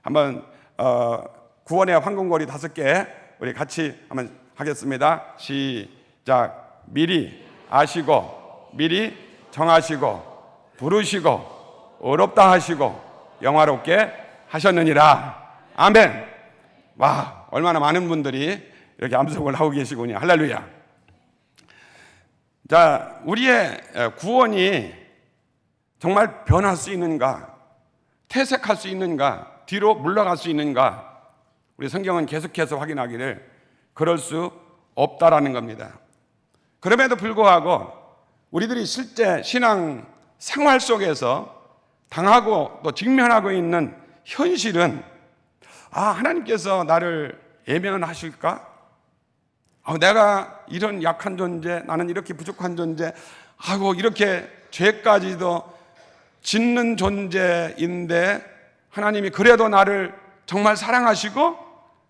한번 구원의 황금고리 5개 우리 같이 한번 하겠습니다. 시작. 미리 아시고 미리 정하시고 부르시고 어렵다 하시고 영화롭게 하셨느니라. 아멘. 와, 얼마나 많은 분들이 이렇게 암송을 하고 계시군요. 할렐루야. 자, 우리의 구원이 정말 변할 수 있는가, 퇴색할 수 있는가, 뒤로 물러갈 수 있는가, 우리 성경은 계속해서 확인하기를 그럴 수 없다라는 겁니다. 그럼에도 불구하고 우리들이 실제 신앙 생활 속에서 당하고 또 직면하고 있는 현실은, 하나님께서 나를 예면하실까? 내가 이런 약한 존재, 나는 이렇게 부족한 존재, 이렇게 죄까지도 짓는 존재인데 하나님이 그래도 나를 정말 사랑하시고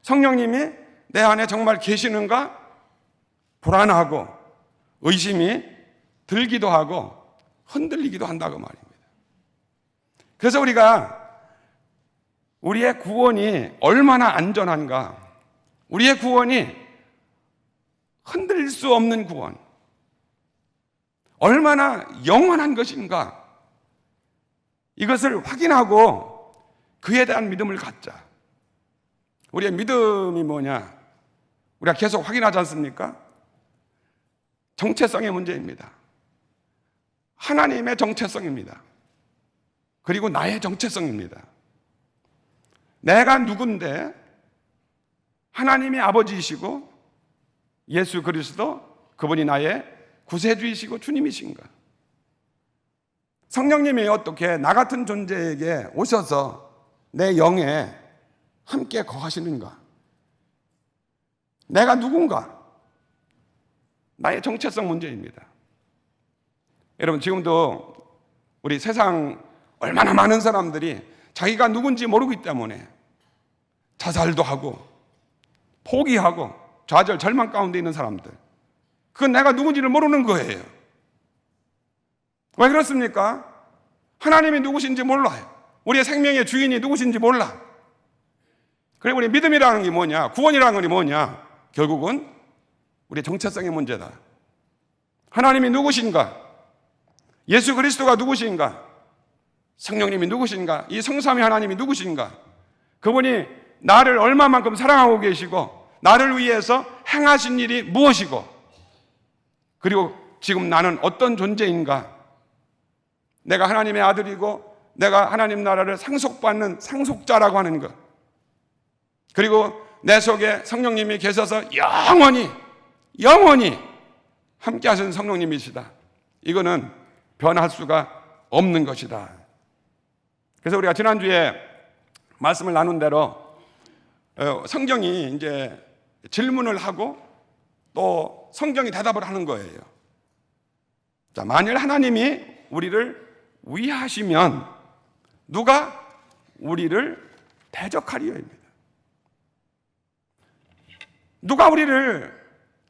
성령님이 내 안에 정말 계시는가? 불안하고 의심이 들기도 하고 흔들리기도 한다고 말입니다. 그래서 우리가 우리의 구원이 얼마나 안전한가, 우리의 구원이 흔들릴 수 없는 구원, 얼마나 영원한 것인가, 이것을 확인하고 그에 대한 믿음을 갖자. 우리의 믿음이 뭐냐? 우리가 계속 확인하지 않습니까? 정체성의 문제입니다. 하나님의 정체성입니다. 그리고 나의 정체성입니다. 내가 누군데 하나님이 아버지이시고 예수 그리스도, 그분이 나의 구세주이시고 주님이신가? 성령님이 어떻게 나 같은 존재에게 오셔서 내 영에 함께 거하시는가? 내가 누군가? 나의 정체성 문제입니다. 여러분, 지금도 우리 세상 얼마나 많은 사람들이 자기가 누군지 모르기 때문에 자살도 하고 포기하고 좌절, 절망 가운데 있는 사람들, 그건 내가 누군지를 모르는 거예요. 왜 그렇습니까? 하나님이 누구신지 몰라요. 우리의 생명의 주인이 누구신지 몰라. 그리고 우리 믿음이라는 게 뭐냐, 구원이라는 게 뭐냐, 결국은 우리의 정체성의 문제다. 하나님이 누구신가? 예수 그리스도가 누구신가? 성령님이 누구신가? 이 성삼위 하나님이 누구신가? 그분이 나를 얼마만큼 사랑하고 계시고 나를 위해서 행하신 일이 무엇이고, 그리고 지금 나는 어떤 존재인가? 내가 하나님의 아들이고 내가 하나님 나라를 상속받는 상속자라고 하는 것, 그리고 내 속에 성령님이 계셔서 영원히 함께 하시는 성령님이시다. 이거는 변할 수가 없는 것이다. 그래서 우리가 지난주에 말씀을 나눈 대로 성경이 이제 질문을 하고 또 성경이 대답을 하는 거예요. 자, 만일 하나님이 우리를 위하시면 누가 우리를 대적하리요입니다. 누가 우리를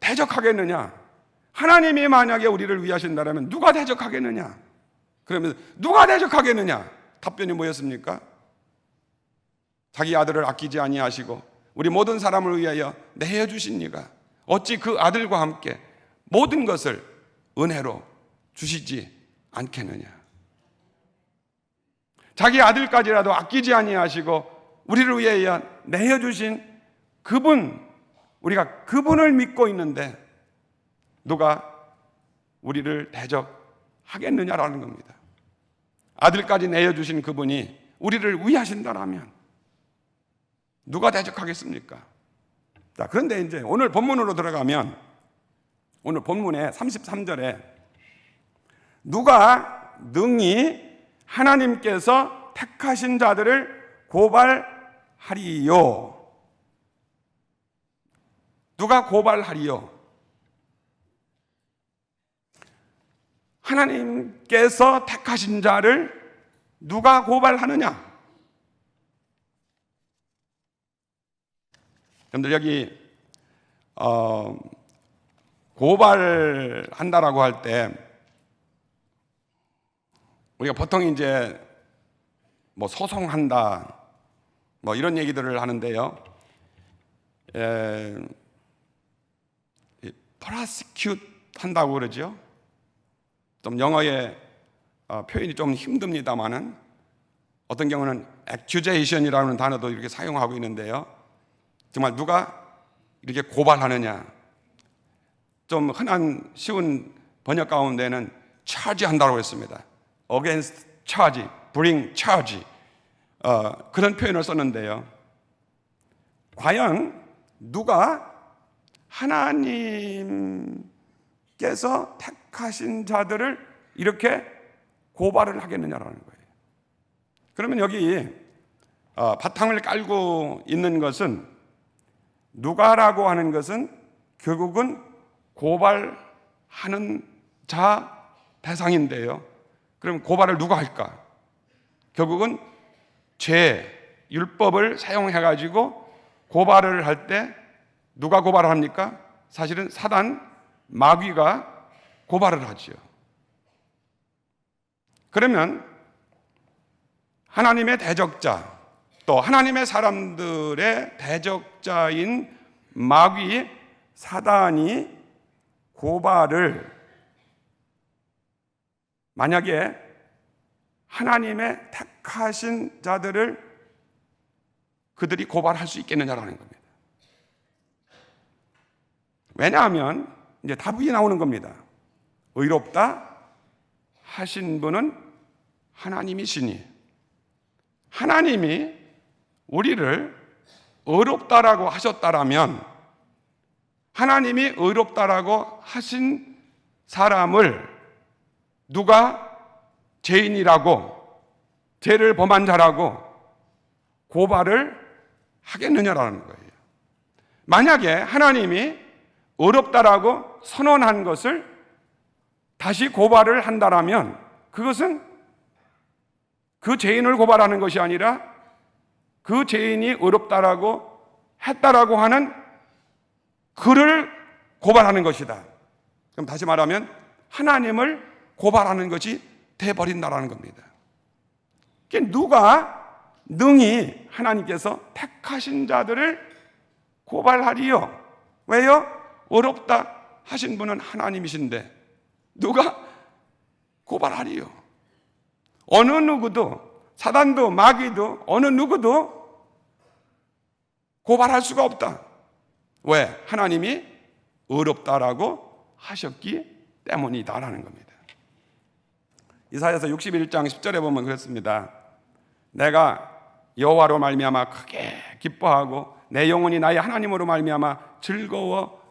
대적하겠느냐? 하나님이 만약에 우리를 위하신다면 누가 대적하겠느냐? 그러면 누가 대적하겠느냐? 답변이 뭐였습니까? 자기 아들을 아끼지 아니하시고 우리 모든 사람을 위하여 내어 주신 이가 어찌 그 아들과 함께 모든 것을 은혜로 주시지 않겠느냐? 자기 아들까지라도 아끼지 아니하시고 우리를 위하여 내어 주신 그분, 우리가 그분을 믿고 있는데 누가 우리를 대적하겠느냐라는 겁니다. 아들까지 내어 주신 그분이 우리를 위하신다라면 누가 대적하겠습니까? 자, 그런데 이제 오늘 본문으로 들어가면 오늘 본문의 33절에 누가 능히 하나님께서 택하신 자들을 고발하리요? 누가 고발하리요? 하나님께서 택하신 자를 누가 고발하느냐? 여러분들 여기 고발한다라고 할 때 우리가 보통 이제 뭐 소송한다, 뭐 이런 얘기들을 하는데요. prosecute 한다고 그러죠. 좀 영어의 표현이 좀 힘듭니다만은 어떤 경우는 accusation이라는 단어도 이렇게 사용하고 있는데요. 정말 누가 이렇게 고발하느냐. 좀 흔한 쉬운 번역 가운데는 charge 한다고 했습니다. against charge, bring charge. 그런 표현을 썼는데요. 과연 누가 하나님께서 택하신 자들을 이렇게 고발을 하겠느냐라는 거예요. 그러면 여기 바탕을 깔고 있는 것은 누가라고 하는 것은 결국은 고발하는 자 대상인데요. 그럼 고발을 누가 할까? 결국은 율법을 사용해가지고 고발을 할 때 누가 고발을 합니까? 사실은 사단, 마귀가 고발을 하지요. 그러면 하나님의 대적자, 또 하나님의 사람들의 대적자인 마귀, 사단이 고발을 만약에 하나님의 택하신 자들을 그들이 고발할 수 있겠느냐라는 겁니다. 왜냐하면 이제 답이 나오는 겁니다. 의롭다 하신 분은 하나님이시니, 하나님이 우리를 의롭다라고 하셨다라면 하나님이 의롭다라고 하신 사람을 누가 죄인이라고, 죄를 범한 자라고 고발을 하겠느냐라는 거예요. 만약에 하나님이 의롭다라고 선언한 것을 다시 고발을 한다라면 그것은 그 죄인을 고발하는 것이 아니라 그 죄인이 의롭다라고 했다라고 하는 그를 고발하는 것이다. 그럼 다시 말하면 하나님을 고발하는 것이 돼버린다라는 겁니다. 누가 능히 하나님께서 택하신 자들을 고발하리요? 왜요? 의롭다 하신 분은 하나님이신데 누가 고발하리요? 어느 누구도, 사단도 마귀도 어느 누구도 고발할 수가 없다. 왜? 하나님이 의롭다라고 하셨기 때문이다라는 겁니다. 이사야서 61장 10절에 보면 그렇습니다. 내가 여호와로 말미암아 크게 기뻐하고 내 영혼이 나의 하나님으로 말미암아 즐거워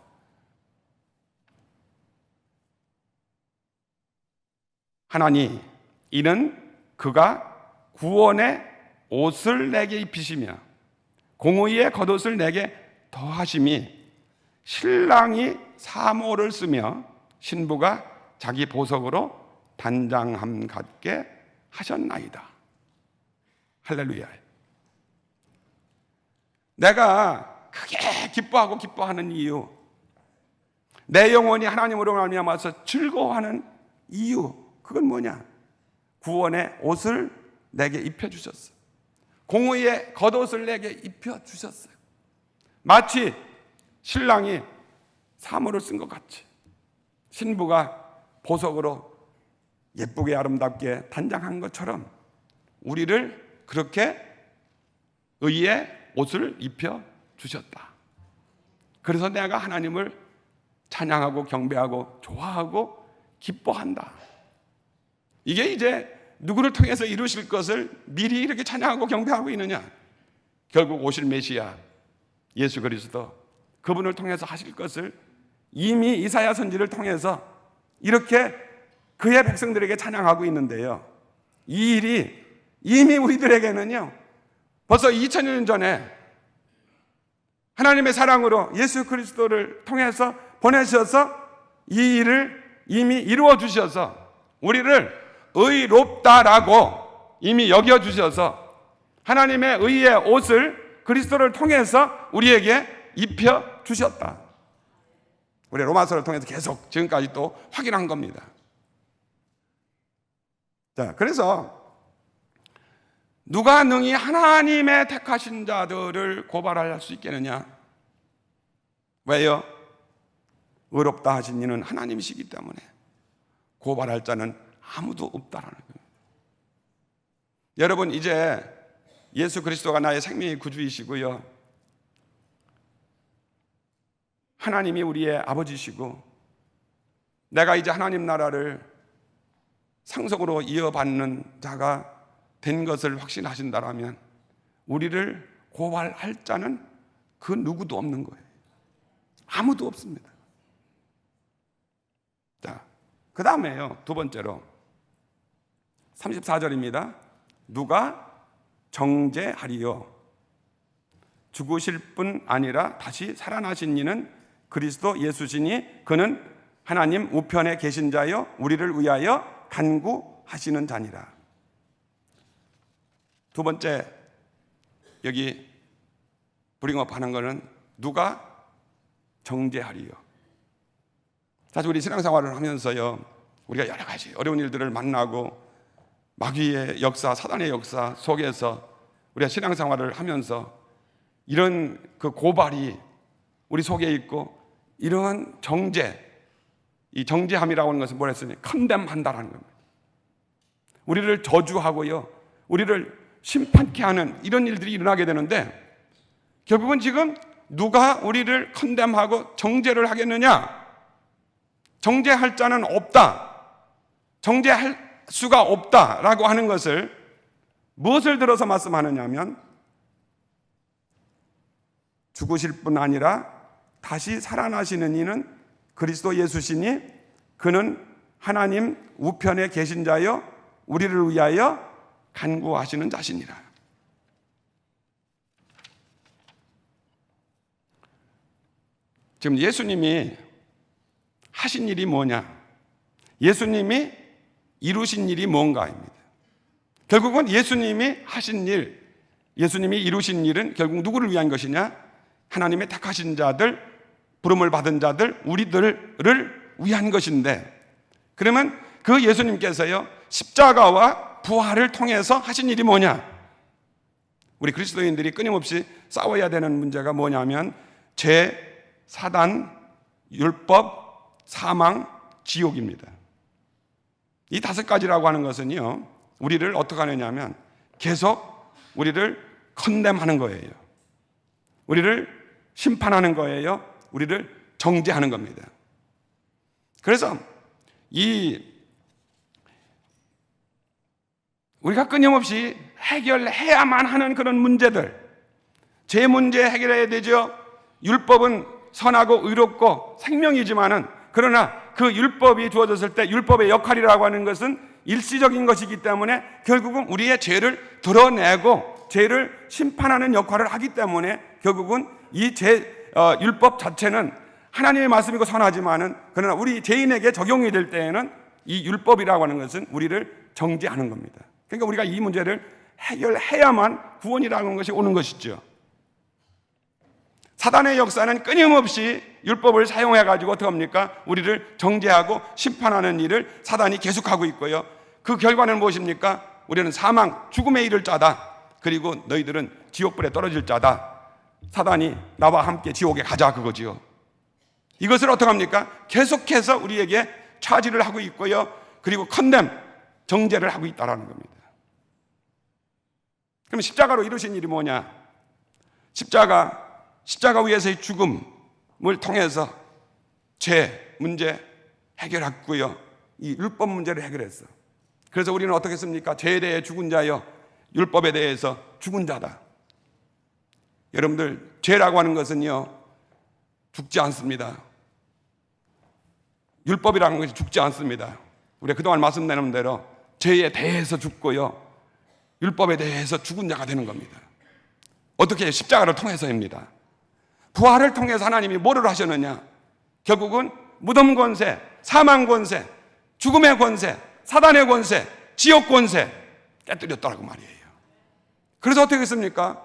하나니 이는 그가 구원의 옷을 내게 입히시며 공의의 겉옷을 내게 더하심이 신랑이 사모를 쓰며 신부가 자기 보석으로 단장함 같게 하셨나이다. 할렐루야. 내가 크게 기뻐하고 기뻐하는 이유, 내 영혼이 하나님으로 말미암아서 즐거워하는 이유, 그건 뭐냐? 구원의 옷을 내게 입혀주셨어. 공의의 겉옷을 내게 입혀주셨어요. 마치 신랑이 사모를 쓴 것 같이 신부가 보석으로 예쁘게 아름답게 단장한 것처럼 우리를 그렇게 의의 옷을 입혀주셨다. 그래서 내가 하나님을 찬양하고 경배하고 좋아하고 기뻐한다. 이게 이제 누구를 통해서 이루실 것을 미리 이렇게 찬양하고 경배하고 있느냐? 결국 오실 메시아 예수 그리스도, 그분을 통해서 하실 것을 이미 이사야 선지를 통해서 이렇게 그의 백성들에게 찬양하고 있는데요. 이 일이 이미 우리들에게는요 벌써 2000년 전에 하나님의 사랑으로 예수 그리스도를 통해서 보내셔서 이 일을 이미 이루어 주셔서 우리를 의롭다라고 이미 여겨주셔서 하나님의 의의 옷을 그리스도를 통해서 우리에게 입혀주셨다. 우리 로마서를 통해서 계속 지금까지 또 확인한 겁니다. 자, 그래서 누가 능히 하나님의 택하신 자들을 고발할 수 있겠느냐? 왜요? 의롭다 하신 이는 하나님이시기 때문에 고발할 자는 아무도 없다라는 거예요. 여러분, 이제 예수 그리스도가 나의 생명의 구주이시고요, 하나님이 우리의 아버지시고, 내가 이제 하나님 나라를 상속으로 이어받는 자가 된 것을 확신하신다라면 우리를 고발할 자는 그 누구도 없는 거예요. 아무도 없습니다. 자, 그 다음에요, 두 번째로 34절입니다. 누가 정죄하리요? 죽으실 뿐 아니라 다시 살아나신 이는 그리스도 예수시니 그는 하나님 우편에 계신 자여 우리를 위하여 간구하시는 자니라. 두 번째, 여기 브링업 하는 거는 누가 정죄하리요? 사실 우리 신앙생활을 하면서요, 우리가 여러 가지 어려운 일들을 만나고 마귀의 역사, 사단의 역사 속에서 우리가 신앙생활을 하면서 이런 그 고발이 우리 속에 있고, 이러한 정죄, 이 정죄함이라고 하는 것은 뭐랬으니 컨뎀한다라는 겁니다. 우리를 저주하고요, 우리를 심판케 하는 이런 일들이 일어나게 되는데, 결국은 지금 누가 우리를 컨뎀하고 정죄를 하겠느냐? 정죄할 자는 없다, 정죄할 수가 없다라고 하는 것을 무엇을 들어서 말씀하느냐면, 죽으실 뿐 아니라 다시 살아나시는 이는 그리스도 예수시니 그는 하나님 우편에 계신 자여 우리를 위하여 간구하시는 자시니라. 지금 예수님이 하신 일이 뭐냐? 예수님이 이루신 일이 뭔가입니다. 결국은 예수님이 하신 일, 예수님이 이루신 일은 결국 누구를 위한 것이냐? 하나님의 택하신 자들, 부름을 받은 자들, 우리들을 위한 것인데, 그러면 그 예수님께서요, 십자가와 부활을 통해서 하신 일이 뭐냐? 우리 그리스도인들이 끊임없이 싸워야 되는 문제가 뭐냐면 죄, 사단, 율법, 사망, 지옥입니다. 이 다섯 가지라고 하는 것은요, 우리를 어떻게 하느냐면 계속 우리를 컨뎀하는 거예요. 우리를 심판하는 거예요. 우리를 정죄하는 겁니다. 그래서 우리가 끊임없이 해결해야만 하는 그런 문제들, 제 문제 해결해야 되죠. 율법은 선하고 의롭고 생명이지만은, 그러나 그 율법이 주어졌을 때 율법의 역할이라고 하는 것은 일시적인 것이기 때문에 결국은 우리의 죄를 드러내고 죄를 심판하는 역할을 하기 때문에 결국은 이 율법 자체는 하나님의 말씀이고 선하지만은, 그러나 우리 죄인에게 적용이 될 때에는 이 율법이라고 하는 것은 우리를 정죄하는 겁니다. 그러니까 우리가 이 문제를 해결해야만 구원이라는 것이 오는 것이죠. 사단의 역사는 끊임없이 율법을 사용해가지고 어떻게 합니까? 우리를 정죄하고 심판하는 일을 사단이 계속하고 있고요. 그 결과는 무엇입니까? 우리는 사망, 죽음에 이를 자다. 그리고 너희들은 지옥불에 떨어질 자다. 사단이 나와 함께 지옥에 가자, 그거지요. 이것을 어떻게 합니까? 계속해서 우리에게 차지를 하고 있고요. 그리고 컨뎀, 정죄를 하고 있다는 겁니다. 그럼 십자가로 이루신 일이 뭐냐? 십자가 위에서의 죽음을 통해서 죄 문제 해결했고요. 이 율법 문제를 해결했어. 그래서 우리는 어떻게 했습니까? 죄에 대해 죽은 자여, 율법에 대해서 죽은 자다. 여러분들, 죄라고 하는 것은요, 죽지 않습니다. 율법이라는 것이 죽지 않습니다. 우리가 그동안 말씀드린 대로 죄에 대해서 죽고요, 율법에 대해서 죽은 자가 되는 겁니다. 어떻게? 십자가를 통해서입니다. 부활을 통해서 하나님이 뭐를 하셨느냐? 결국은 무덤 권세, 사망 권세, 죽음의 권세, 사단의 권세, 지옥 권세 깨뜨렸다고 말이에요. 그래서 어떻게 했습니까?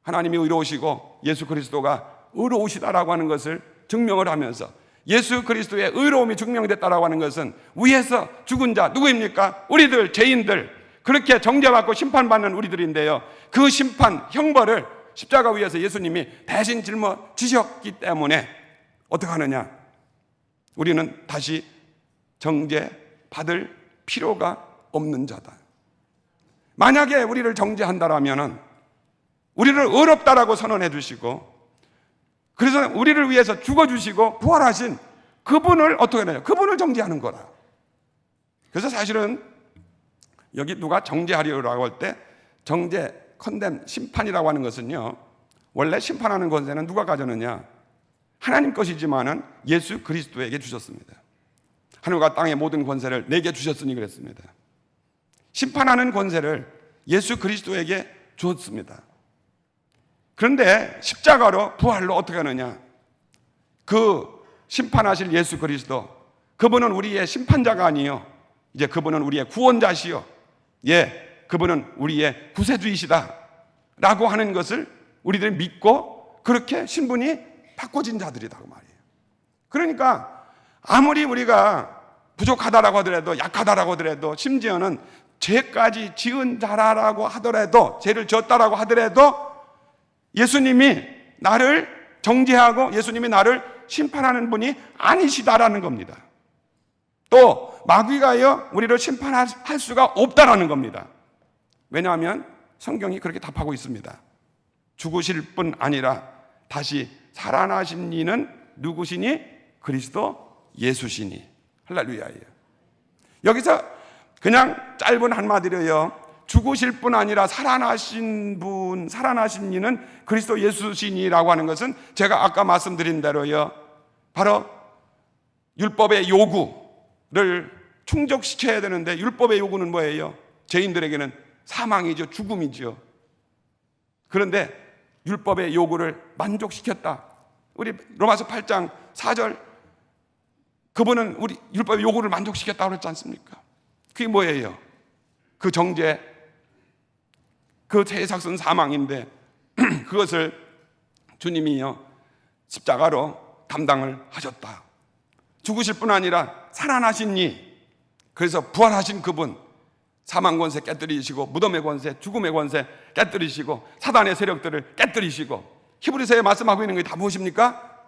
하나님이 의로우시고 예수 그리스도가 의로우시다라고 하는 것을 증명을 하면서, 예수 그리스도의 의로움이 증명됐다라고 하는 것은 위에서 죽은 자 누구입니까? 우리들, 죄인들, 그렇게 정죄받고 심판받는 우리들인데요, 그 심판, 형벌을 십자가 위에서 예수님이 대신 짊어지셨기 때문에 어떻게 하느냐? 우리는 다시 정죄받을 필요가 없는 자다. 만약에 우리를 정죄한다라면 우리를 의롭다라고 선언해 주시고, 그래서 우리를 위해서 죽어주시고 부활하신 그분을 어떻게 하느냐? 그분을 정죄하는 거라. 그래서 사실은 여기 누가 정죄하리라고 할 때 정죄, 컨뎀, 심판이라고 하는 것은요, 원래 심판하는 권세는 누가 가졌느냐? 하나님 것이지만은 예수 그리스도에게 주셨습니다. 하늘과 땅의 모든 권세를 내게 주셨으니 그랬습니다. 심판하는 권세를 예수 그리스도에게 주었습니다. 그런데 십자가로 부활로 어떻게 하느냐? 그 심판하실 예수 그리스도, 그분은 우리의 심판자가 아니요, 이제 그분은 우리의 구원자시요, 그분은 우리의 구세주이시다 라고 하는 것을 우리들이 믿고 그렇게 신분이 바꿔진 자들이다 그 말이에요. 그러니까 아무리 우리가 부족하다라고 하더라도, 약하다라고 하더라도, 심지어는 죄까지 지은 자라라고 하더라도, 죄를 지었다라고 하더라도 예수님이 나를 정죄하고 예수님이 나를 심판하는 분이 아니시다라는 겁니다. 또 마귀가요, 우리를 심판할 수가 없다라는 겁니다. 왜냐하면 성경이 그렇게 답하고 있습니다. 죽으실 뿐 아니라 다시 살아나신 이는 누구시니? 그리스도 예수시니. 할렐루야예요. 여기서 그냥 짧은 한마디로요, 죽으실 뿐 아니라 살아나신 분, 살아나신 이는 그리스도 예수시니라고 하는 것은 제가 아까 말씀드린 대로요, 바로 율법의 요구를 충족시켜야 되는데, 율법의 요구는 뭐예요? 죄인들에게는 사망이죠, 죽음이죠. 그런데 율법의 요구를 만족시켰다. 우리 로마서 8장 4절, 그분은 우리 율법의 요구를 만족시켰다고 그랬지 않습니까? 그게 뭐예요? 그 정죄, 그 죄의 삭은 사망인데 그것을 주님이요 십자가로 담당을 하셨다. 죽으실 뿐 아니라 살아나신 이, 그래서 부활하신 그분, 사망 권세 깨뜨리시고 무덤의 권세, 죽음의 권세 깨뜨리시고 사단의 세력들을 깨뜨리시고, 히브리서에 말씀하고 있는 게 다 무엇입니까?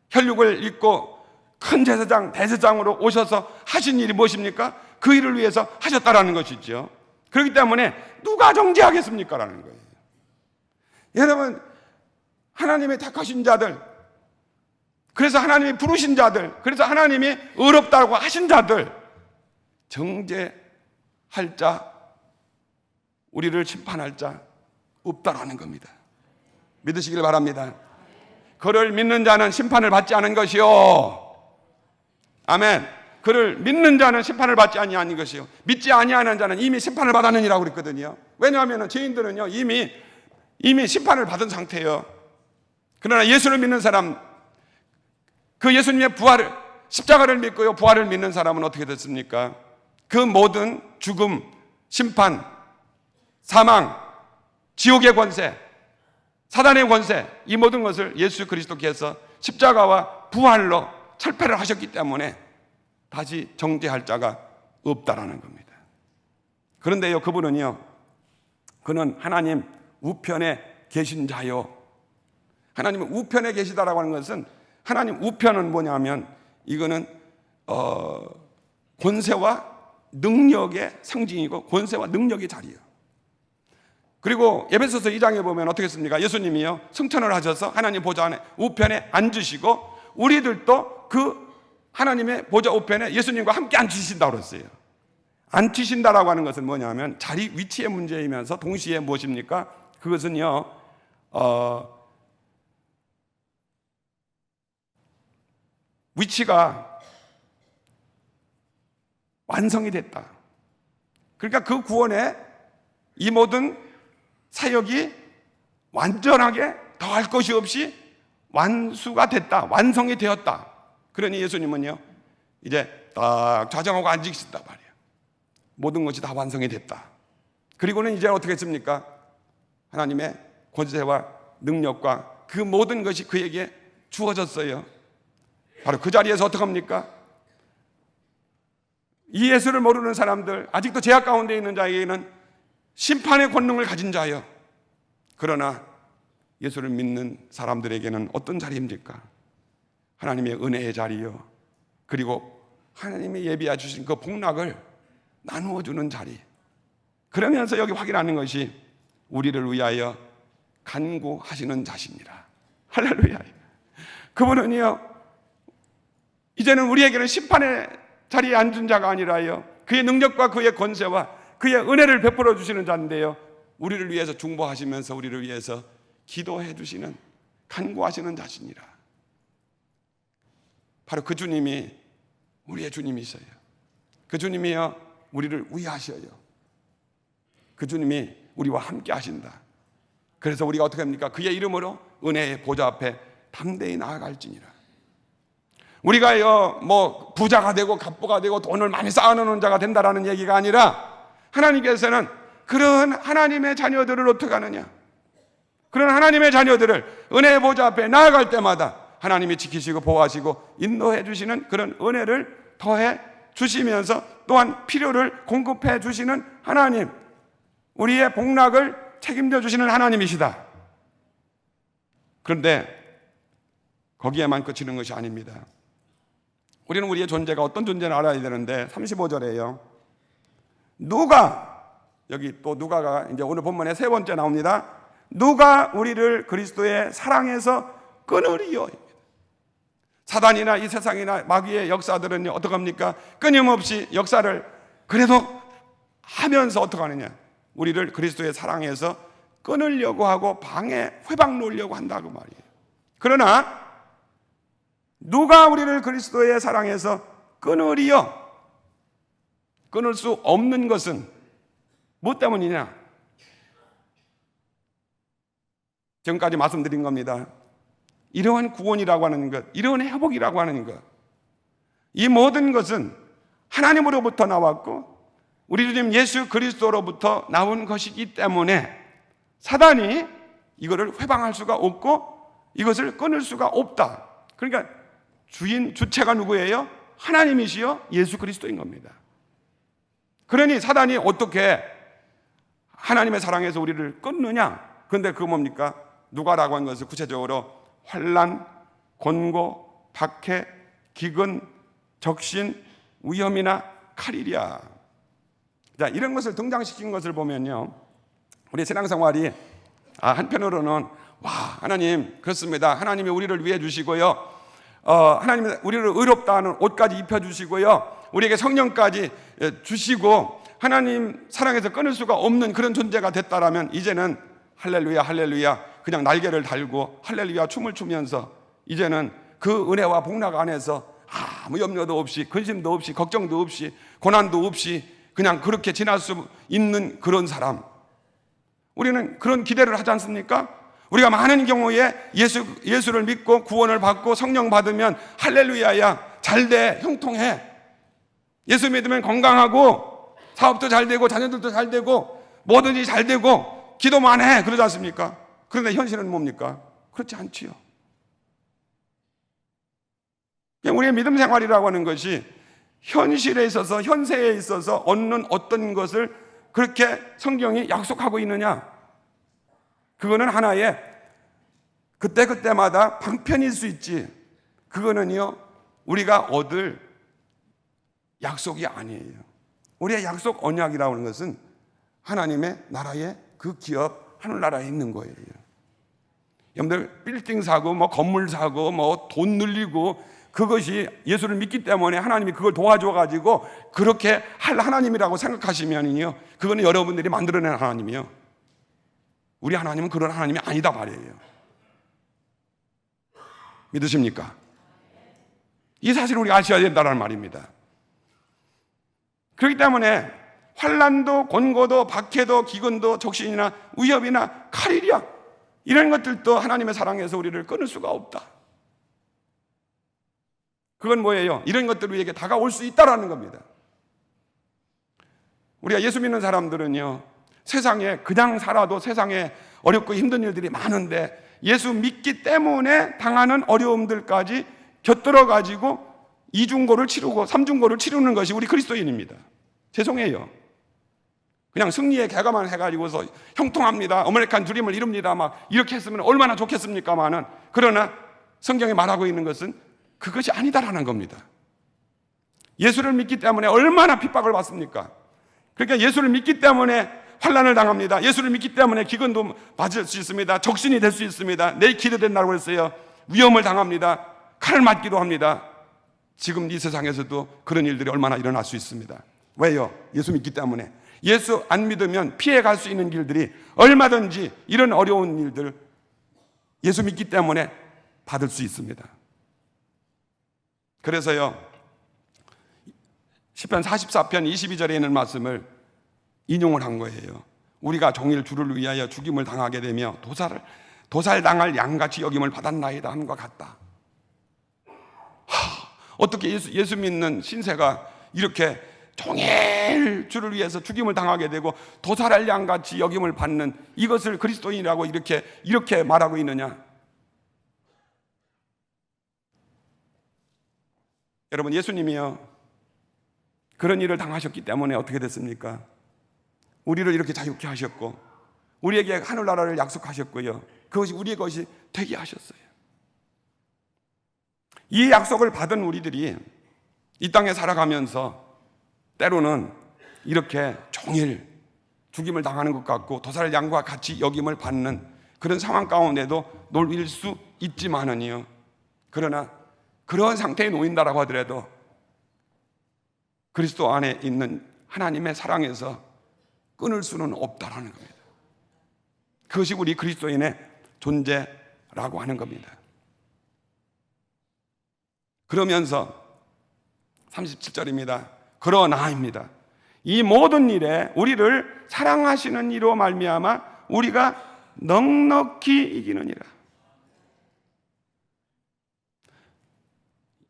혈육을 입고 큰 제사장, 대제사장으로 오셔서 하신 일이 무엇입니까? 그 일을 위해서 하셨다라는 것이죠. 그렇기 때문에 누가 정죄하겠습니까? 라는 거예요. 여러분, 하나님의 택하신 자들, 그래서 하나님이 부르신 자들, 그래서 하나님이 의롭다고 하신 자들, 정죄할 자, 우리를 심판할 자 없다라는 겁니다. 믿으시길 바랍니다. 그를 믿는 자는 심판을 받지 않은 것이요, 아멘. 그를 믿는 자는 심판을 받지 아니하는 것이요, 믿지 아니하는 자는 이미 심판을 받았느니라고 그랬거든요. 왜냐하면 죄인들은요 이미 심판을 받은 상태예요. 그러나 예수를 믿는 사람, 그 예수님의 부활을, 십자가를 믿고요 부활을 믿는 사람은 어떻게 됐습니까? 그 모든 죽음, 심판, 사망, 지옥의 권세, 사단의 권세, 이 모든 것을 예수 그리스도께서 십자가와 부활로 철폐를 하셨기 때문에 다시 정죄할 자가 없다라는 겁니다. 그런데요, 그분은요, 그는 하나님 우편에 계신 자요. 하나님 우편에 계시다라고 하는 것은, 하나님 우편은 뭐냐면 이거는 권세와 능력의 상징이고 권세와 능력의 자리예요. 그리고 에베소서 2장에 보면 어떻게 했습니까? 예수님이요 승천을 하셔서 하나님 보좌 안에 우편에 앉으시고, 우리들도 그 하나님의 보좌 우편에 예수님과 함께 앉히신다고 그랬어요. 앉히신다라고 하는 것은 뭐냐면 자리, 위치의 문제이면서 동시에 무엇입니까? 그것은요 위치가 완성이 됐다. 그러니까 그 구원에 이 모든 사역이 완전하게 더할 것이 없이 완수가 됐다, 완성이 되었다. 그러니 예수님은요 이제 딱 좌정하고 앉으신단 말이에요. 모든 것이 다 완성이 됐다. 그리고는 이제 어떻게 했습니까? 하나님의 권세와 능력과 그 모든 것이 그에게 주어졌어요. 바로 그 자리에서 어떻게 합니까? 이 예수를 모르는 사람들, 아직도 죄악 가운데 있는 자에게는 심판의 권능을 가진 자여. 그러나 예수를 믿는 사람들에게는 어떤 자리입니까? 하나님의 은혜의 자리요, 그리고 하나님이 예비해 주신 그 복락을 나누어 주는 자리. 그러면서 여기 확인하는 것이 우리를 위하여 간구하시는 자십니다. 할렐루야. 그분은요, 이제는 우리에게는 심판의 자리에 앉은 자가 아니라요, 그의 능력과 그의 권세와 그의 은혜를 베풀어 주시는 자인데요, 우리를 위해서 중보하시면서 우리를 위해서 기도해 주시는, 간구하시는 자신이라. 바로 그 주님이 우리의 주님이셔요. 그 주님이요, 우리를 위하셔요. 그 주님이 우리와 함께 하신다. 그래서 우리가 어떻게 합니까? 그의 이름으로 은혜의 보좌 앞에 담대히 나아갈지니라. 우리가요, 뭐 부자가 되고 갑부가 되고 돈을 많이 쌓아놓는 자가 된다라는 얘기가 아니라, 하나님께서는 그런 하나님의 자녀들을 어떻게 하느냐, 그런 하나님의 자녀들을 은혜의 보좌 앞에 나아갈 때마다 하나님이 지키시고 보호하시고 인도해 주시는 그런 은혜를 더해 주시면서 또한 필요를 공급해 주시는 하나님, 우리의 복락을 책임져 주시는 하나님이시다. 그런데 거기에만 그치는 것이 아닙니다. 우리는 우리의 존재가 어떤 존재를 알아야 되는데, 35절에요, 누가, 여기 또 누가가 이제 오늘 본문에 세 번째 나옵니다. 누가 우리를 그리스도의 사랑에서 끊으리요. 사단이나 이 세상이나 마귀의 역사들은요, 어떻게 합니까? 끊임없이 역사를 그래도 하면서 어떻게 하느냐, 우리를 그리스도의 사랑에서 끊으려고 하고 회방 놓으려고 한다고 말이에요. 그러나 누가 우리를 그리스도의 사랑에서 끊으리요? 끊을 수 없는 것은 무엇 때문이냐? 지금까지 말씀드린 겁니다. 이러한 구원이라고 하는 것, 이러한 회복이라고 하는 것, 이 모든 것은 하나님으로부터 나왔고 우리 주님 예수 그리스도로부터 나온 것이기 때문에 사단이 이거를 회방할 수가 없고 이것을 끊을 수가 없다. 그러니까 주체가 누구예요? 하나님이시요 예수 그리스도인 겁니다. 그러니 사단이 어떻게 하나님의 사랑에서 우리를 끊느냐? 그런데 그거 뭡니까? 누가라고 하는 것을 구체적으로 환난, 권고, 박해, 기근, 적신, 위험이나 칼이랴. 자, 이런 것을 등장시킨 것을 보면요, 우리 신앙생활이 한편으로는 와, 하나님 그렇습니다. 하나님이 우리를 위해 주시고요, 하나님이 우리를 의롭다 하는 옷까지 입혀주시고요, 우리에게 성령까지 주시고 하나님 사랑에서 끊을 수가 없는 그런 존재가 됐다라면 이제는 할렐루야 할렐루야 그냥 날개를 달고 할렐루야 춤을 추면서 이제는 그 은혜와 복락 안에서 아무 염려도 없이 근심도 없이 걱정도 없이 고난도 없이 그냥 그렇게 지날 수 있는 그런 사람, 우리는 그런 기대를 하지 않습니까? 우리가 많은 경우에 예수를 믿고 구원을 받고 성령 받으면 할렐루야야 잘돼, 형통해, 예수 믿으면 건강하고 사업도 잘 되고 자녀들도 잘 되고 뭐든지 잘 되고 기도만 해, 그러지 않습니까? 그런데 현실은 뭡니까? 그렇지 않지요. 우리의 믿음 생활이라고 하는 것이 현실에 있어서 현세에 있어서 얻는 어떤 것을 그렇게 성경이 약속하고 있느냐, 그거는 하나의 그때그때마다 방편일 수 있지, 그거는요 우리가 얻을 약속이 아니에요. 우리의 약속 언약이라고 하는 것은 하나님의 나라의 그 기업 하늘나라에 있는 거예요. 여러분들 빌딩 사고 뭐 건물 사고 뭐 돈 늘리고 그것이 예수를 믿기 때문에 하나님이 그걸 도와줘 가지고 그렇게 할 하나님이라고 생각하시면요, 그거는 여러분들이 만들어낸 하나님이요, 우리 하나님은 그런 하나님이 아니다 말이에요. 믿으십니까? 이 사실을 우리가 아셔야 된다는 말입니다. 그렇기 때문에 환난도 권고도 박해도 기근도 적신이나 위협이나 칼이랴, 이런 것들도 하나님의 사랑에서 우리를 끊을 수가 없다. 그건 뭐예요? 이런 것들 우리에게 다가올 수 있다라는 겁니다. 우리가 예수 믿는 사람들은요, 세상에 그냥 살아도 세상에 어렵고 힘든 일들이 많은데 예수 믿기 때문에 당하는 어려움들까지 곁들여 가지고 이중고를 치르고 삼중고를 치르는 것이 우리 그리스도인입니다. 죄송해요. 그냥 승리에 개가만 해가지고서 형통합니다, 어메리칸 드림을 이룹니다, 막 이렇게 했으면 얼마나 좋겠습니까마는, 그러나 성경이 말하고 있는 것은 그것이 아니다라는 겁니다. 예수를 믿기 때문에 얼마나 핍박을 받습니까? 그러니까 예수를 믿기 때문에 환난을 당합니다. 예수를 믿기 때문에 기근도 받을 수 있습니다. 적신이 될 수 있습니다. 네이키드 된다고 했어요. 위험을 당합니다. 칼을 맞기도 합니다. 지금 이 세상에서도 그런 일들이 얼마나 일어날 수 있습니다. 왜요? 예수 믿기 때문에. 예수 안 믿으면 피해갈 수 있는 길들이 얼마든지, 이런 어려운 일들 예수 믿기 때문에 받을 수 있습니다. 그래서요, 시편 44편 22절에 있는 말씀을 인용을 한 거예요. 우리가 종일 주를 위하여 죽임을 당하게 되며 도살당할 양같이 여김을 받았나이다 함과 같다. 어떻게 예수 믿는 신세가 이렇게 종일 주를 위해서 죽임을 당하게 되고 도살할 양같이 여김을 받는 이것을 그리스도인이라고 이렇게 말하고 있느냐? 여러분, 예수님이요, 그런 일을 당하셨기 때문에 어떻게 됐습니까? 우리를 이렇게 자유케 하셨고, 우리에게 하늘나라를 약속하셨고요, 그것이 우리의 것이 되게 하셨어요. 이 약속을 받은 우리들이 이 땅에 살아가면서 때로는 이렇게 종일 죽임을 당하는 것 같고 도살 양과 같이 여김을 받는 그런 상황 가운데도 놓일 수 있지만은요, 그러나 그런 상태에 놓인다라고 하더라도 그리스도 안에 있는 하나님의 사랑에서 끊을 수는 없다라는 겁니다. 그것이 우리 그리스도인의 존재라고 하는 겁니다. 그러면서 37절입니다. 그러나입니다. 이 모든 일에 우리를 사랑하시는 이로 말미암아 우리가 넉넉히 이기느니라.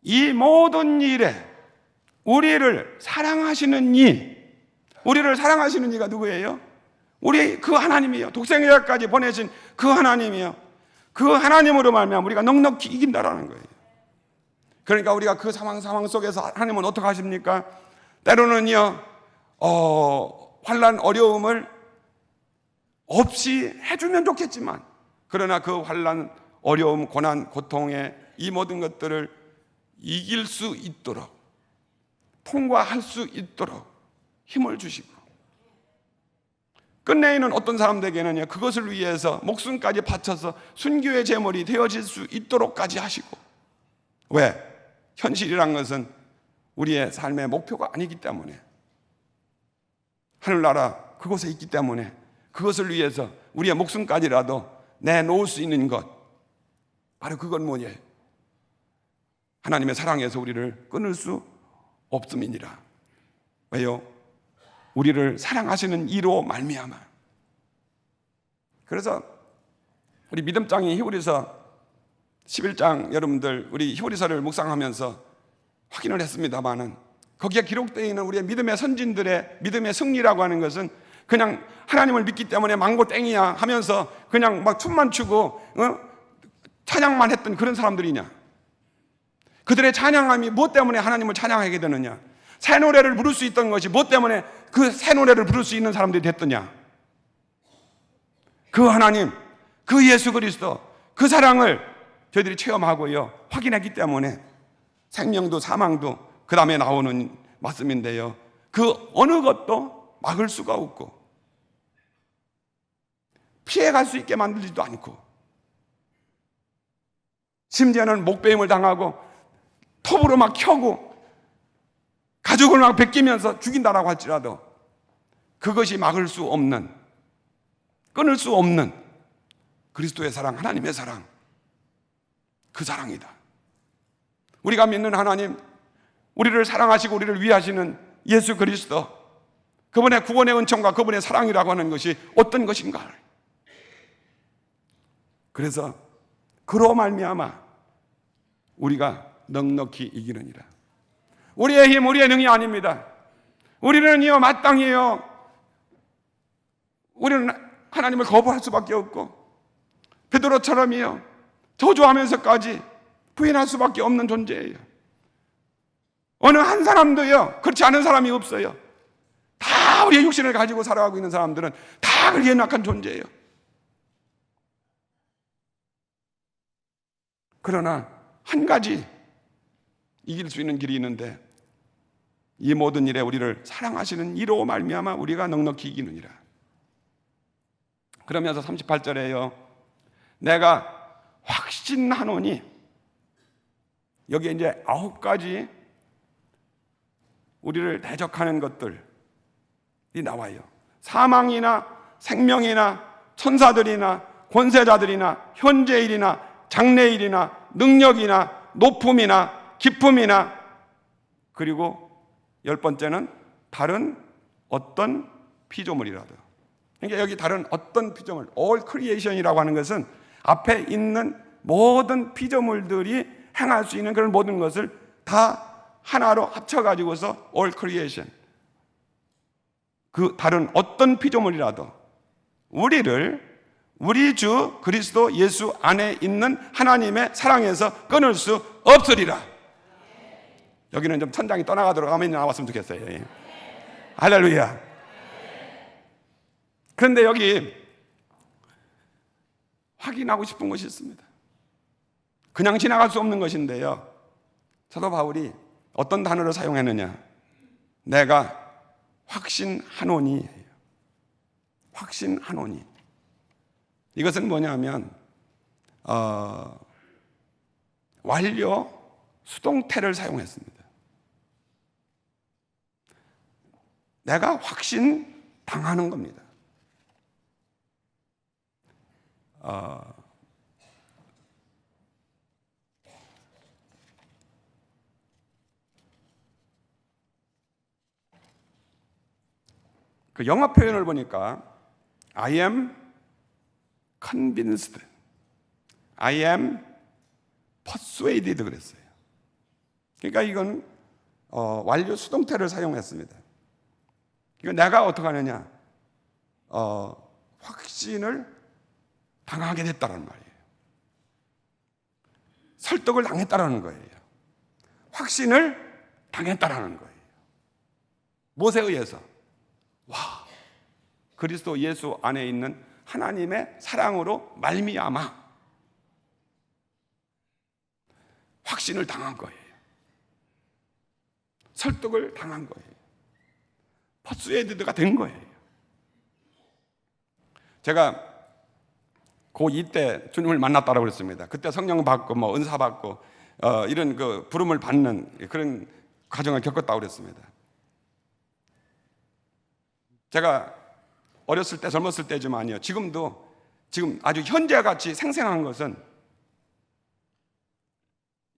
이 모든 일에 우리를 사랑하시는 우리를 사랑하시는 이가 누구예요? 우리 그 하나님이에요. 독생자까지 보내신 그 하나님이에요. 그 하나님으로 말미암아 우리가 넉넉히 이긴다라는 거예요. 그러니까 우리가 그 상황 속에서 하나님은 어떻게 하십니까? 때로는요, 환난 어려움을 없이 해주면 좋겠지만, 그러나 그 환난 어려움 고난 고통의 이 모든 것들을 이길 수 있도록, 통과할 수 있도록 힘을 주시고, 끝내에는 어떤 사람들에게는요, 그것을 위해서 목숨까지 바쳐서 순교의 제물이 되어질 수 있도록까지 하시고. 왜? 현실이란 것은 우리의 삶의 목표가 아니기 때문에, 하늘나라 그곳에 있기 때문에 그것을 위해서 우리의 목숨까지라도 내놓을 수 있는 것, 바로 그건 뭐냐? 하나님의 사랑에서 우리를 끊을 수 없음이니라. 왜요? 우리를 사랑하시는 이로 말미암아. 그래서 우리 믿음장이 히브리서 11장, 여러분들 우리 히브리서를 묵상하면서 확인을 했습니다마는, 거기에 기록되어 있는 우리의 믿음의 선진들의 믿음의 승리라고 하는 것은 그냥 하나님을 믿기 때문에 망고 땡이야 하면서 그냥 막 춤만 추고 찬양만 했던 그런 사람들이냐? 그들의 찬양함이 무엇 때문에 하나님을 찬양하게 되느냐? 새 노래를 부를 수 있던 것이 무엇 때문에 그 새 노래를 부를 수 있는 사람들이 됐더냐? 그 하나님, 그 예수 그리스도, 그 사랑을 저희들이 체험하고요, 확인했기 때문에 생명도 사망도 그 다음에 나오는 말씀인데요, 그 어느 것도 막을 수가 없고 피해갈 수 있게 만들지도 않고, 심지어는 목배임을 당하고 톱으로 막 켜고 가죽을 막 벗기면서 죽인다라고 할지라도 그것이 막을 수 없는, 끊을 수 없는 그리스도의 사랑, 하나님의 사랑, 그 사랑이다. 우리가 믿는 하나님, 우리를 사랑하시고 우리를 위하시는 예수 그리스도, 그분의 구원의 은총과 그분의 사랑이라고 하는 것이 어떤 것인가? 그래서 그로 말미암아 우리가 넉넉히 이기느니라. 우리의 힘, 우리의 능이 아닙니다. 우리는요, 마땅히요, 우리는 하나님을 거부할 수밖에 없고 베드로처럼이요, 저주하면서까지 부인할 수밖에 없는 존재예요. 어느 한 사람도요, 그렇지 않은 사람이 없어요. 다 우리의 육신을 가지고 살아가고 있는 사람들은 다 그렇게 연약한 존재예요. 그러나 한 가지 이길 수 있는 길이 있는데, 이 모든 일에 우리를 사랑하시는 이로 말미암아 우리가 넉넉히 이기느니라. 그러면서 38절에요, 내가 확신하노니, 여기에 이제 9가지 우리를 대적하는 것들이 나와요. 사망이나 생명이나 천사들이나 권세자들이나 현재일이나 장래일이나 능력이나 높음이나 기쁨이나, 그리고 10번째는 다른 어떤 피조물이라도. 그러니까 여기 다른 어떤 피조물, all creation이라고 하는 것은 앞에 있는 모든 피조물들이 행할 수 있는 그런 모든 것을 다 하나로 합쳐가지고서 all creation, 그 다른 어떤 피조물이라도 우리를 우리 주 그리스도 예수 안에 있는 하나님의 사랑에서 끊을 수 없으리라. 여기는 좀 천장이 떠나가도록 아멘이 나왔으면 좋겠어요. 예. 할렐루야. 그런데 여기 확인하고 싶은 것이 있습니다. 그냥 지나갈 수 없는 것인데요, 사도 바울이 어떤 단어를 사용했느냐, 내가 확신하노니. 확신하노니. 이것은 뭐냐면 완료 수동태를 사용했습니다. 내가 확신 당하는 겁니다. 그 영어 표현을 보니까 I am convinced, I am persuaded 그랬어요. 그러니까 이건 완료 수동태를 사용했습니다. 이거 내가 어떻게 하느냐, 확신을 당하게 됐다는 말이에요. 설득을 당했다라는 거예요. 확신을 당했다라는 거예요. 무엇에 의해서? 그리스도 예수 안에 있는 하나님의 사랑으로 말미암아 확신을 당한 거예요. 설득을 당한 거예요. 퍼스웨이드가 된 거예요. 제가 고2 때 주님을 만났다고 그랬습니다. 그때 성령 받고 뭐 은사 받고 이런 그 부름을 받는 그런 과정을 겪었다고 그랬습니다. 제가 어렸을 때, 젊었을 때지만요, 지금 아주 현재같이 생생한 것은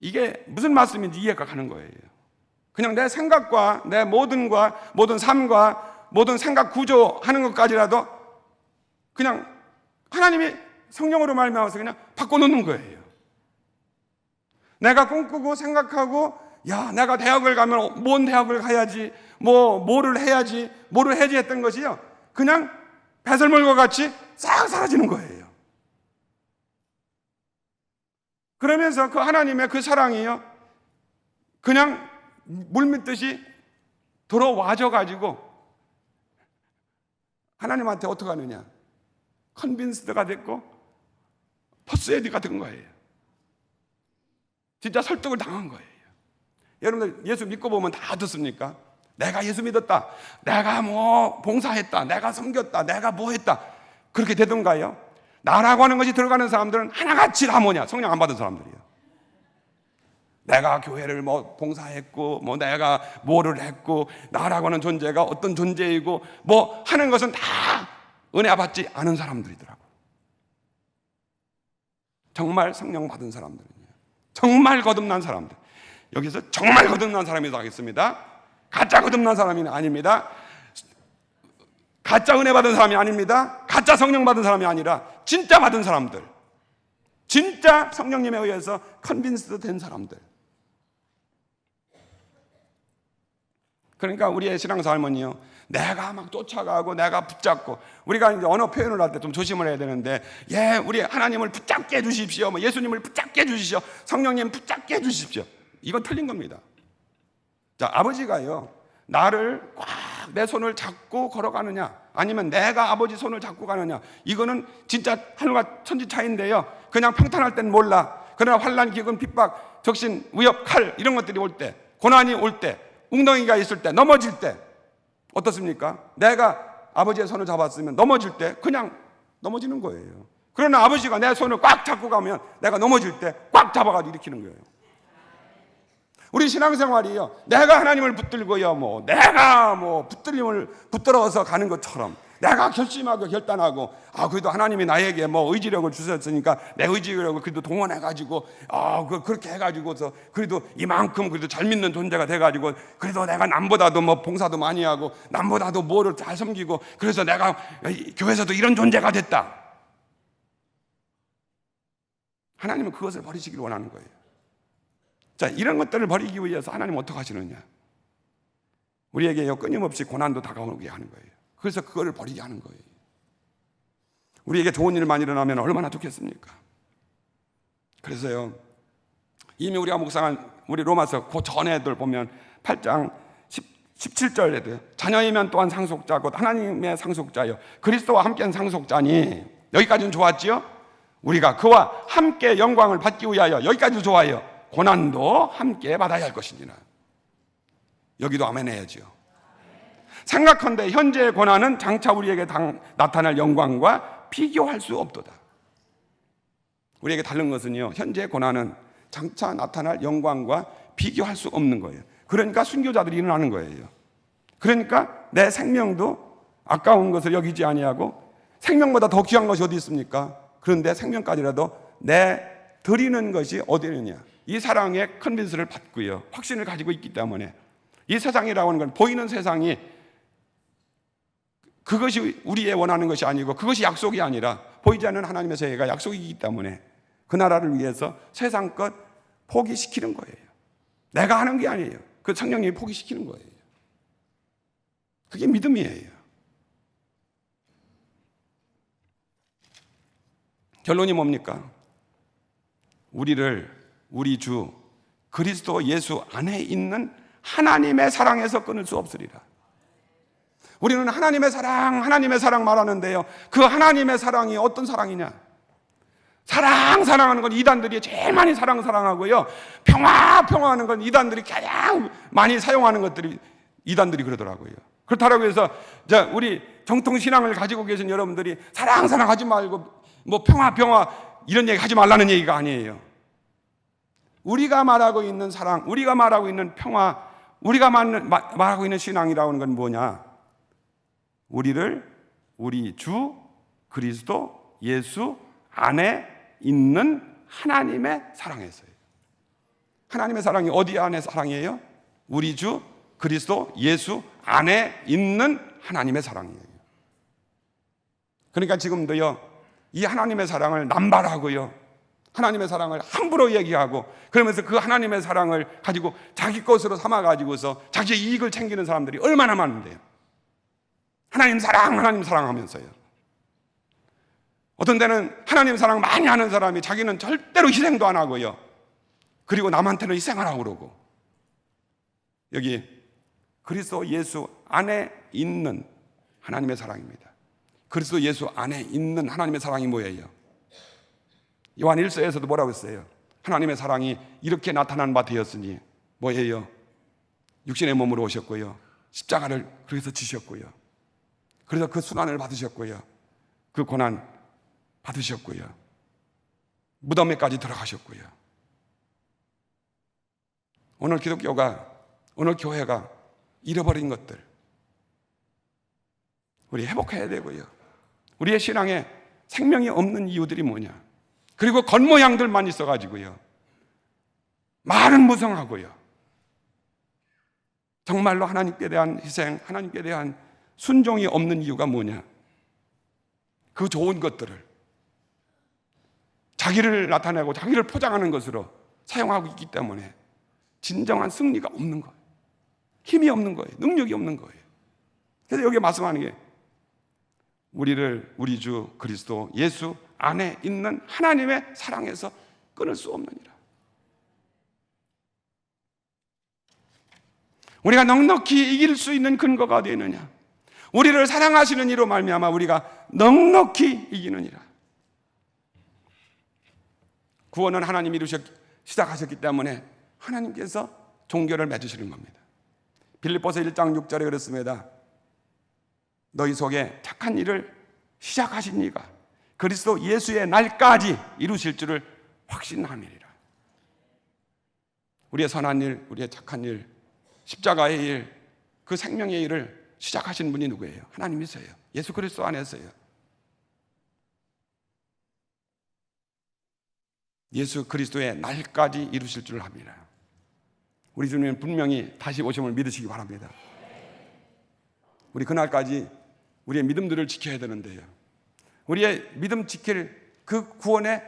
이게 무슨 말씀인지 이해가 가는 거예요. 그냥 내 생각과 내 모든 삶과 모든 생각 구조하는 것까지라도 그냥 하나님이 성령으로 말미암아서 그냥 바꿔놓는 거예요. 내가 꿈꾸고 생각하고, 야, 내가 대학을 가면 뭔 대학을 가야지, 뭐를 해야지 했던 것이요, 그냥 배설물과 같이 싹 사라지는 거예요. 그러면서 그 하나님의 그 사랑이요, 그냥 물밀듯이 들어와져가지고 하나님한테 어떻게 하느냐, 컨빈스드가 됐고 퍼스웨이드가 된 거예요. 진짜 설득을 당한 거예요. 여러분들 예수 믿고 보면 다 어떻습니까? 내가 예수 믿었다, 내가 뭐 봉사했다, 내가 섬겼다, 내가 뭐 했다, 그렇게 되던가요? 나라고 하는 것이 들어가는 사람들은 하나같이 다 뭐냐? 성령 안 받은 사람들이에요. 내가 교회를 뭐 봉사했고, 뭐 내가 뭐를 했고, 나라고 하는 존재가 어떤 존재이고, 뭐 하는 것은 다 은혜 받지 않은 사람들이더라고. 정말 성령 받은 사람들은요, 정말 거듭난 사람들. 여기서 정말 거듭난 사람이라고 하겠습니다. 가짜 거듭난 사람이 아닙니다. 가짜 은혜 받은 사람이 아닙니다. 가짜 성령 받은 사람이 아니라 진짜 받은 사람들, 진짜 성령님에 의해서 컨빈스드 된 사람들. 그러니까 우리의 신앙삶은요, 내가 막 쫓아가고 내가 붙잡고, 우리가 이제 언어 표현을 할 때 좀 조심을 해야 되는데, 예, 우리 하나님을 붙잡게 해주십시오, 뭐 예수님을 붙잡게 해주십시오, 성령님 붙잡게 해주십시오, 이건 틀린 겁니다. 자, 아버지가요, 나를 꽉 내 손을 잡고 걸어가느냐, 아니면 내가 아버지 손을 잡고 가느냐, 이거는 진짜 하늘과 천지 차이인데요. 그냥 평탄할 땐 몰라. 그러나 환난, 기근, 핍박, 적신, 위협, 칼 이런 것들이 올 때, 고난이 올 때, 웅덩이가 있을 때, 넘어질 때 어떻습니까? 내가 아버지의 손을 잡았으면 넘어질 때 그냥 넘어지는 거예요. 그러나 아버지가 내 손을 꽉 잡고 가면 내가 넘어질 때 꽉 잡아가지고 일으키는 거예요. 우리 신앙생활이요, 내가 하나님을 붙들고요, 내가 붙들림을 붙들어서 가는 것처럼 내가 결심하고 결단하고, 그래도 하나님이 나에게 의지력을 주셨으니까 내 의지력을 그래도 동원해가지고, 그렇게 해가지고서 그래도 이만큼 그래도 잘 믿는 존재가 돼가지고, 그래도 내가 남보다도 봉사도 많이 하고, 남보다도 뭐를 잘 섬기고, 그래서 내가 교회에서도 이런 존재가 됐다. 하나님은 그것을 버리시기를 원하는 거예요. 자, 이런 것들을 버리기 위해서 하나님은 어떻게 하시느냐? 우리에게 끊임없이 고난도 다가오게 하는 거예요. 그래서 그거를 버리게 하는 거예요. 우리에게 좋은 일만 일어나면 얼마나 좋겠습니까? 그래서요, 이미 우리가 묵상한 우리 로마서 그 전에들 보면 8장 17절에도 자녀이면 또한 상속자 곧 하나님의 상속자요 그리스도와 함께한 상속자니, 여기까지는 좋았지요? 우리가 그와 함께 영광을 받기 위하여, 여기까지도 좋아요. 고난도 함께 받아야 할 것이니라. 여기도 아멘 해야죠. 생각컨대 현재의 고난은 장차 우리에게 나타날 영광과 비교할 수 없도다. 우리에게 다른 것은요, 현재의 고난은 장차 나타날 영광과 비교할 수 없는 거예요. 그러니까 순교자들이 일어나는 거예요. 그러니까 내 생명도 아까운 것을 여기지 아니하고, 생명보다 더 귀한 것이 어디 있습니까? 그런데 생명까지라도 내 드리는 것이 어디 있느냐? 이 사랑의 컨빈스를 받고요, 확신을 가지고 있기 때문에, 이 세상이라고 하는 건, 보이는 세상이 그것이 우리의 원하는 것이 아니고, 그것이 약속이 아니라 보이지 않는 하나님의 세계가 약속이기 때문에 그 나라를 위해서 세상 것 포기시키는 거예요. 내가 하는 게 아니에요. 그 성령님이 포기시키는 거예요. 그게 믿음이에요. 결론이 뭡니까? 우리 주 그리스도 예수 안에 있는 하나님의 사랑에서 끊을 수 없으리라. 우리는 하나님의 사랑 말하는데요, 그 하나님의 사랑이 어떤 사랑이냐? 사랑하는 건 이단들이 제일 많이 사랑하고요, 평화하는 건 이단들이 가장 많이 사용하는 것들이 이단들이 그러더라고요. 그렇다고 해서 우리 정통신앙을 가지고 계신 여러분들이 사랑하지 말고 평화 이런 얘기 하지 말라는 얘기가 아니에요. 우리가 말하고 있는 사랑, 우리가 말하고 있는 평화, 우리가 말하고 있는 신앙이라는 건 뭐냐? 우리 주 그리스도 예수 안에 있는 하나님의 사랑에서요. 하나님의 사랑이 어디 안에 사랑이에요? 우리 주 그리스도 예수 안에 있는 하나님의 사랑이에요. 그러니까 지금도요, 이 하나님의 사랑을 남발하고요, 하나님의 사랑을 함부로 얘기하고, 그러면서 그 하나님의 사랑을 가지고 자기 것으로 삼아가지고서 자기의 이익을 챙기는 사람들이 얼마나 많은데요. 하나님 사랑 하면서요. 어떤 데는 하나님 사랑 많이 하는 사람이 자기는 절대로 희생도 안 하고요, 그리고 남한테는 희생을 하고 그러고. 여기 그리스도 예수 안에 있는 하나님의 사랑입니다. 그리스도 예수 안에 있는 하나님의 사랑이 뭐예요? 요한 1서에서도 뭐라고 했어요? 하나님의 사랑이 이렇게 나타난 바 되었으니 뭐예요? 육신의 몸으로 오셨고요, 십자가를 그래서 지셨고요, 그래서 그 순환을 받으셨고요, 그 고난 받으셨고요, 무덤에까지 들어가셨고요. 오늘 오늘 교회가 잃어버린 것들 우리 회복해야 되고요. 우리의 신앙에 생명이 없는 이유들이 뭐냐? 그리고 겉모양들만 있어가지고요, 말은 무성하고요, 정말로 하나님께 대한 희생, 하나님께 대한 순종이 없는 이유가 뭐냐? 그 좋은 것들을 자기를 나타내고 자기를 포장하는 것으로 사용하고 있기 때문에 진정한 승리가 없는 거예요. 힘이 없는 거예요. 능력이 없는 거예요. 그래서 여기 말씀하는 게 우리 주 그리스도 예수 안에 있는 하나님의 사랑에서 끊을 수 없느니라. 우리가 넉넉히 이길 수 있는 근거가 어디에 있느냐? 우리를 사랑하시는 이로 말미암아 우리가 넉넉히 이기느니라. 구원은 하나님이 시작하셨기 때문에 하나님께서 종교를 맺으시는 겁니다. 빌립보서 1장 6절에 그랬습니다. 너희 속에 착한 일을 시작하신 이가 그리스도 예수의 날까지 이루실 줄을 확신함이니라. 우리의 선한 일, 우리의 착한 일, 십자가의 일, 그 생명의 일을 시작하신 분이 누구예요? 하나님이세요. 예수 그리스도 안에서요. 예수 그리스도의 날까지 이루실 줄을 합니다. 우리 주님은 분명히 다시 오심을 믿으시기 바랍니다. 우리 그날까지 우리의 믿음들을 지켜야 되는데요. 우리의 믿음 지킬 그 구원의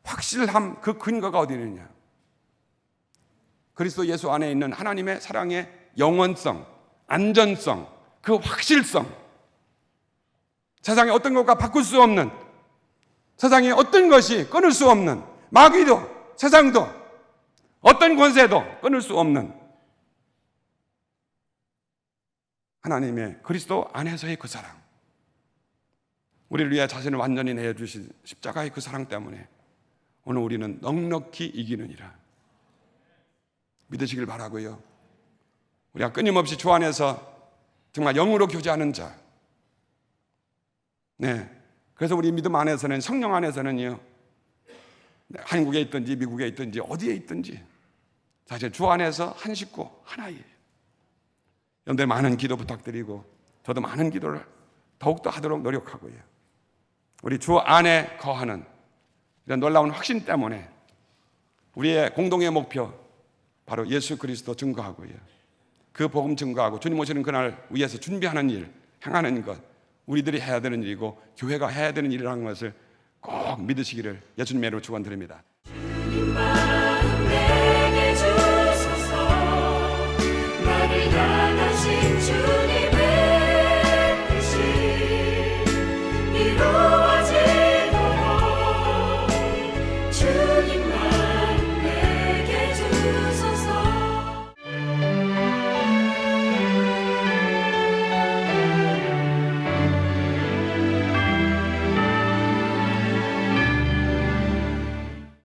확실함, 그 근거가 어디 있느냐? 그리스도 예수 안에 있는 하나님의 사랑의 영원성, 안전성, 그 확실성. 세상에 어떤 것과 바꿀 수 없는, 세상에 어떤 것이 끊을 수 없는, 마귀도 세상도 어떤 권세도 끊을 수 없는 하나님의 그리스도 안에서의 그 사랑, 우리를 위해 자신을 완전히 내어주신 십자가의 그 사랑 때문에 오늘 우리는 넉넉히 이기느니라 믿으시길 바라고요. 우리가 끊임없이 주 안에서 정말 영으로 교제하는 자, 그래서 우리 믿음 안에서는, 성령 안에서는요, 한국에 있든지 미국에 있든지 어디에 있든지 사실 주 안에서 한 식구 하나예요. 여러분들 많은 기도 부탁드리고 저도 많은 기도를 더욱더 하도록 노력하고요. 우리 주 안에 거하는 이런 놀라운 확신 때문에 우리의 공동의 목표 바로 예수 그리스도 증거하고요. 그 복음 증거하고 주님 오시는 그날 위해서 준비하는 일, 행하는 것, 우리들이 해야 되는 일이고 교회가 해야 되는 일이라는 것을 꼭 믿으시기를 예수님의 이름으로 축원드립니다.